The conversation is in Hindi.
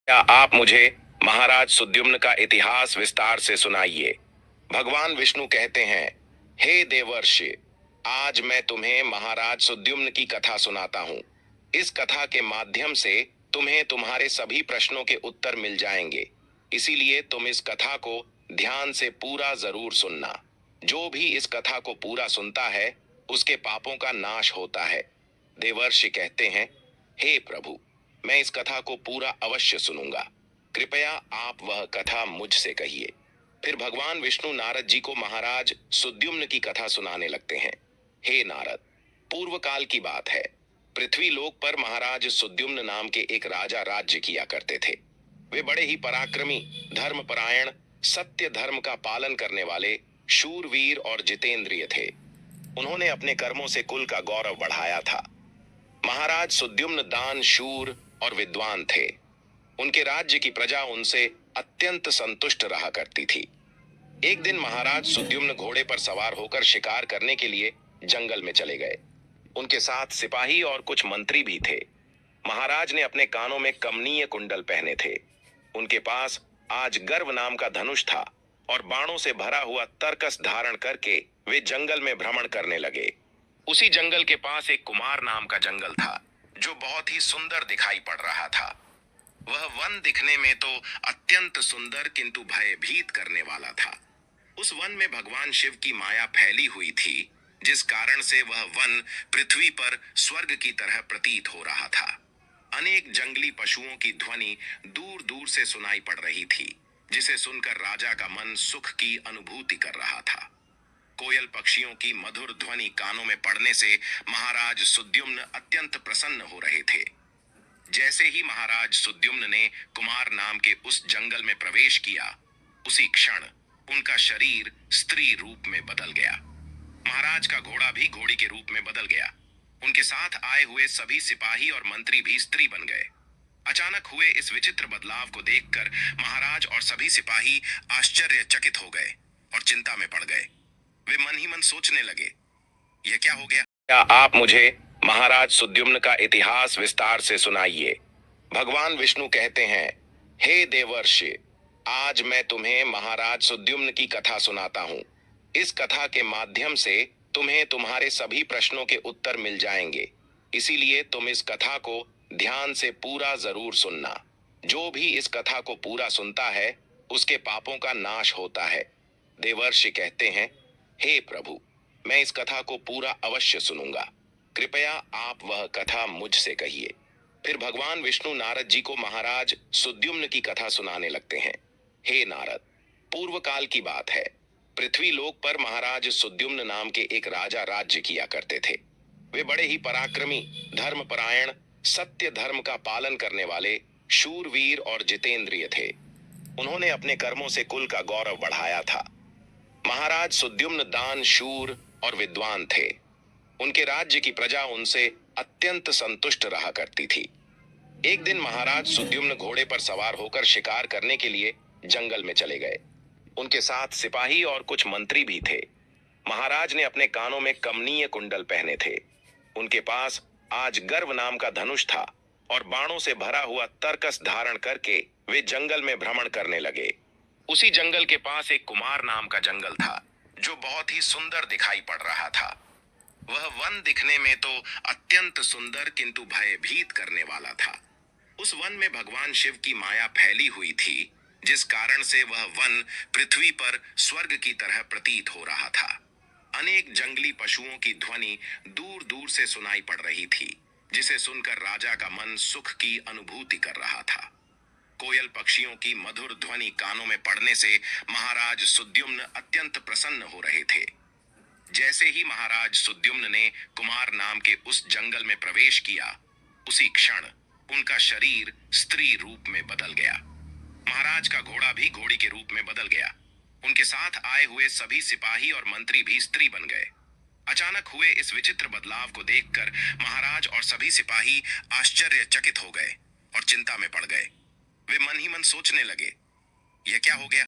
क्या आप मुझे महाराज सुद्युम्न का इतिहास विस्तार से सुनाइए। भगवान विष्णु कहते हैं, हे देवर्षि, आज मैं तुम्हें महाराज सुद्युम्न की कथा सुनाता हूँ। इस कथा के माध्यम से तुम्हें तुम्हारे सभी प्रश्नों के उत्तर मिल जाएंगे। इसीलिए तुम इस कथा को ध्यान से पूरा जरूर सुनना। जो भी इस कथा को पूरा सुनता है, उसके पापों का नाश होता है। देवर्षि कहते हैं, हे प्रभु, मैं इस कथा को पूरा अवश्य सुनूंगा। कृपया आप वह कथा मुझसे कहिए। फिर भगवान विष्णु नारद जी को महाराज सुद्युम्न की कथा सुनाने लगते हैं। हे नारद, पूर्व काल की बात है। पृथ्वी लोक पर महाराज सुद्युम्न नाम के एक राजा राज्य किया करते थे। वे बड़े ही पराक्रमी, धर्मपरायण, सत्य धर्म का पालन करने वाले शूरवीर और जितेंद्रिय थे। उन्होंने अपने कर्मों से कुल का गौरव बढ़ाया था। महाराज सुद्युम्न दान शूर और विद्वान थे। उनके राज्य की प्रजा उनसे अत्यंत संतुष्ट रहा करती थी। एक दिन महाराज सुद्युम्न घोड़े पर सवार होकर शिकार करने के लिए जंगल में चले गए। उनके साथ सिपाही और कुछ मंत्री भी थे। महाराज ने अपने कानों में कमनीय कुंडल पहने थे। उनके पास आज गर्व नाम का धनुष था और बाणों से भरा हुआ तरकस धारण करके वे जंगल में भ्रमण करने लगे। उसी जंगल के पास एक कुमार नाम का जंगल था, जो बहुत ही सुंदर दिखाई पड़ रहा था। वह वन दिखने में तो अत्यंत सुंदर किंतु भयभीत करने वाला था। उस वन में भगवान शिव की माया फैली हुई थी, जिस कारण से वह वन पृथ्वी पर स्वर्ग की तरह प्रतीत हो रहा था। अनेक जंगली पशुओं की ध्वनि दूर दूर से सुनाई पड़ रही थी, जिसे सुनकर राजा का मन सुख की अनुभूति कर रहा था। कोयल पक्षियों की मधुर ध्वनि कानों में पड़ने से महाराज सुद्युम्न अत्यंत प्रसन्न हो रहे थे। जैसे ही महाराज सुद्युम्न ने कुमार नाम के उस जंगल में प्रवेश किया, उसी क्षण उनका शरीर स्त्री रूप में बदल गया। महाराज का घोड़ा भी घोड़ी के रूप में बदल गया। उनके साथ आए हुए सभी सिपाही और मंत्री भी स्त्री बन गए। अचानक हुए इस विचित्र बदलाव को देखकर महाराज और सभी सिपाही आश्चर्यचकित हो गए और चिंता में पड़ गए। वे मन ही मन सोचने लगे, यह क्या हो गया। क्या आप मुझे महाराज सुद्युम्न का इतिहास विस्तार से सुनाइए। भगवान विष्णु कहते हैं, हे देवर्षि, आज मैं तुम्हें महाराज सुद्युम्न की कथा सुनाता हूँ। इस कथा के माध्यम से तुम्हें तुम्हारे सभी प्रश्नों के उत्तर मिल जाएंगे। इसीलिए तुम इस कथा को ध्यान से पूरा जरूर सुनना। जो भी इस कथा को पूरा सुनता है, उसके पापों का नाश होता है। देवर्षि कहते हैं, हे प्रभु, मैं इस कथा को पूरा अवश्य सुनूंगा। कृपया आप वह कथा मुझसे कहिए। फिर भगवान विष्णु नारद जी को महाराज सुद्युम्न की कथा सुनाने लगते हैं। हे नारद, पूर्व काल की बात है। पृथ्वी लोक पर महाराज सुद्युम्न नाम के एक राजा राज्य किया करते थे। वे बड़े ही पराक्रमी, धर्मपरायण, सत्य धर्म का पालन करने वाले शूरवीर और जितेंद्रिय थे। उन्होंने अपने कर्मों से कुल का गौरव बढ़ाया था। महाराज सुद्युम्न दान शूर और विद्वान थे। उनके राज्य की प्रजा उनसे अत्यंत संतुष्ट रहा करती थी। एक दिन महाराज सुद्युम्न घोड़े पर सवार होकर शिकार करने के लिए जंगल में चले गए। उनके साथ सिपाही और कुछ मंत्री भी थे। महाराज ने अपने कानों में कमनीय कुंडल पहने थे। उनके पास आज गर्व नाम का धनुष था और बाणों से भरा हुआ तरकस धारण करके वे जंगल में भ्रमण करने लगे। उसी जंगल के पास एक कुमार नाम का जंगल था, जो बहुत ही सुंदर दिखाई पड़ रहा था। वह वन दिखने में तो अत्यंत सुंदर किंतु भयभीत करने वाला था। उस वन में भगवान शिव की माया फैली हुई थी, जिस कारण से वह वन पृथ्वी पर स्वर्ग की तरह प्रतीत हो रहा था। अनेक जंगली पशुओं की ध्वनि दूर दूर से सुनाई पड़ रही थी, जिसे सुनकर राजा का मन सुख की अनुभूति कर रहा था। कोयल पक्षियों की मधुर ध्वनि कानों में पड़ने से महाराज सुद्युम्न अत्यंत प्रसन्न हो रहे थे। जैसे ही महाराज सुद्युम्न ने कुमार नाम के उस जंगल में प्रवेश किया, उसी क्षण उनका शरीर स्त्री रूप में बदल गया। महाराज का घोड़ा भी घोड़ी के रूप में बदल गया। उनके साथ आए हुए सभी सिपाही और मंत्री भी स्त्री बन गए। अचानक हुए इस विचित्र बदलाव को देखकर महाराज और सभी सिपाही आश्चर्यचकित हो गए और चिंता में पड़ गए। वे मन ही मन सोचने लगे, यह क्या हो गया।